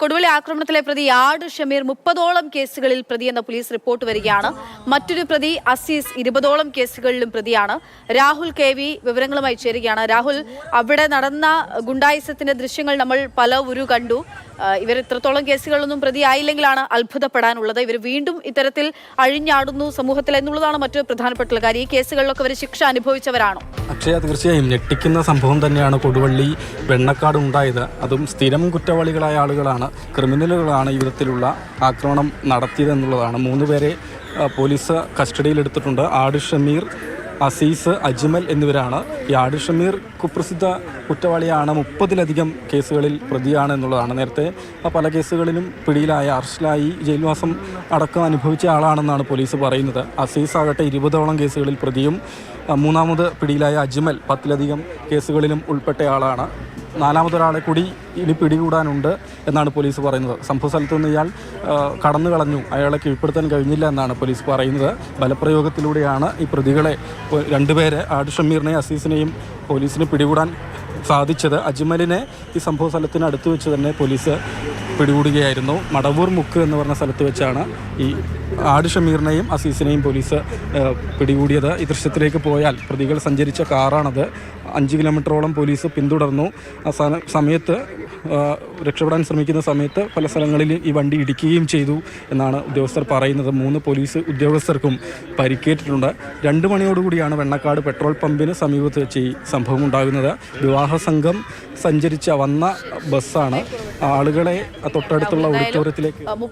കൊടുവള്ളി ആക്രമണത്തിലെ പ്രതി ആട് ഷമീർ 30ഓളം കേസുകളിൽ പ്രതിയെന്ന പോലീസ് റിപ്പോർട്ട് വരികയാണ്. മറ്റൊരു പ്രതി അസീസ് 20ഓളം കേസുകളിലും പ്രതിയാണ്. രാഹുൽ KV വിവരങ്ങളുമായി ചേരുകയാണ്. രാഹുൽ, അവിടെ നടന്ന ഗുണ്ടായിസത്തിന്റെ ദൃശ്യങ്ങൾ നമ്മൾ പലവരും കണ്ടു. ഇവർ ഇത്രത്തോളം കേസുകളൊന്നും പ്രതിയായില്ലെങ്കിലാണ് അത്ഭുതപ്പെടാനുള്ളത്. ഇവർ വീണ്ടും ഇത്തരത്തിൽ അഴിഞ്ഞാടുന്നു സമൂഹത്തിൽ എന്നുള്ളതാണ് മറ്റൊരു പ്രധാനപ്പെട്ട കാര്യം. ഈ കേസുകളിലൊക്കെ അവർ ശിക്ഷ അനുഭവിച്ചവരാണോ? അക്ഷയ, തീർച്ചയായും ഞെട്ടിക്കുന്ന സംഭവം തന്നെയാണ് കൊടുവള്ളി വെണ്ണക്കാട് ഉണ്ടായത്. അതും സ്ഥിരം കുറ്റവാളികളായ ആളുകളാണ്, ക്രിമിനലുകളാണ് ഈ വിധത്തിലുള്ള ആക്രമണം നടത്തിയതെന്നുള്ളതാണ്. 3 പേരെ പോലീസ് കസ്റ്റഡിയിലെടുത്തിട്ടുണ്ട്. ആട് ഷമീർ, അസീസ്, അജ്മൽ എന്നിവരാണ്. ഈ ആട് ഷമീർ കുപ്രസിദ്ധ കുറ്റവാളിയാണ്, 30ലധികം കേസുകളിൽ പ്രതിയാണ് എന്നുള്ളതാണ്. നേരത്തെ പല കേസുകളിലും പിടിയിലായ, അറസ്റ്റിലായി ജയിൽവാസം അടക്കം അനുഭവിച്ച ആളാണെന്നാണ് പോലീസ് പറയുന്നത്. അസീസ് ആകട്ടെ 20ഓളം കേസുകളിൽ പ്രതിയും, മൂന്നാമത് പിടിയിലായ അജ്മൽ 10ലധികം കേസുകളിലും ഉൾപ്പെട്ടയാളാണ്. 4മതൊരാളെ കൂടി ഇനി പിടികൂടാനുണ്ട് എന്നാണ് പോലീസ് പറയുന്നത്. സംഭവ സ്ഥലത്തു നിന്ന് ഇയാൾ കടന്നു കളഞ്ഞു, അയാളെ കീഴ്പ്പെടുത്താൻ കഴിഞ്ഞില്ല എന്നാണ് പോലീസ് പറയുന്നത്. ബലപ്രയോഗത്തിലൂടെയാണ് ഈ പ്രതികളെ 2 പേരെ, ആട് ഷമീറിനെയും അസീസിനെയും പോലീസിന് പിടികൂടാൻ സാധിച്ചത്. അജ്മലിനെ ഈ സംഭവ സ്ഥലത്തിന് അടുത്ത് വെച്ച് തന്നെ പോലീസ് പിടികൂടുകയായിരുന്നു. മടവൂർ മുക്ക് എന്ന് പറഞ്ഞ സ്ഥലത്ത് വെച്ചാണ് ഈ ആട് ഷമീറിനെയും അസീസിനെയും പോലീസ് പിടികൂടിയത്. ഈ ദൃശ്യത്തിലേക്ക് പോയാൽ പ്രതികൾ സഞ്ചരിച്ച കാറാണത്. 5 കിലോമീറ്ററോളം പോലീസ് പിന്തുടർന്നു. ആ സമയത്ത് രക്ഷപ്പെടാൻ ശ്രമിക്കുന്ന സമയത്ത് പല സ്ഥലങ്ങളിൽ ഈ വണ്ടി ഇടിക്കുകയും ചെയ്തു എന്നാണ് ഉദ്യോഗസ്ഥർ പറയുന്നത്. 3 പോലീസ് ഉദ്യോഗസ്ഥർക്കും പരിക്കേറ്റിട്ടുണ്ട്. 2 മണിയോടുകൂടിയാണ് വെണ്ണക്കാട് പെട്രോൾ പമ്പിന് സമീപത്ത് വെച്ച് ഈ സംഭവം ഉണ്ടാകുന്നത്. വിവാഹ സംഘം വന്ന ബസ്സാണ് ആളുകളെ തൊട്ടടുത്തുള്ള ഓഡിറ്റോറിയത്തിലേക്ക്